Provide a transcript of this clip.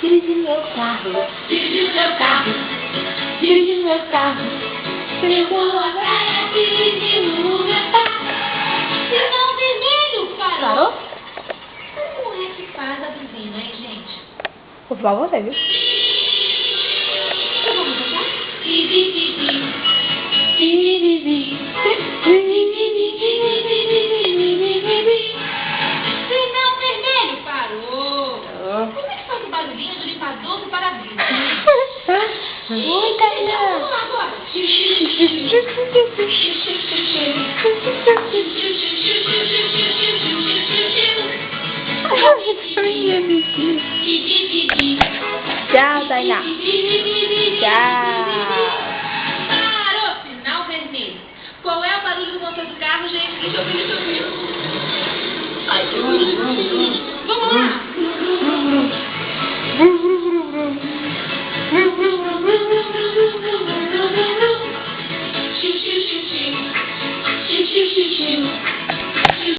dirige meu carro, dirige meu carro, dirige meu carro. Chegou a praia, dirige o meu carro. Sinal vermelho, parou. Parou? Como é que faz a buzina, hein, gente? Vou falar você, viu? Vamos jogar? Bi, bi, bi, bi. Sinal vermelho, parou. Como é que faz o barulhinho do limpador do para-brisa? Oi, Tainá. Vamos lá agora. Tchau, Tainá. Tchau. Parou, sinal vermelho. Qual é o barulho do motor do carro, gente? Deixa eu ver. Ai, que bonito. Vamos lá. Xiu, xiu, xiu, xiu. Xiu, xiu, xiu, xiu.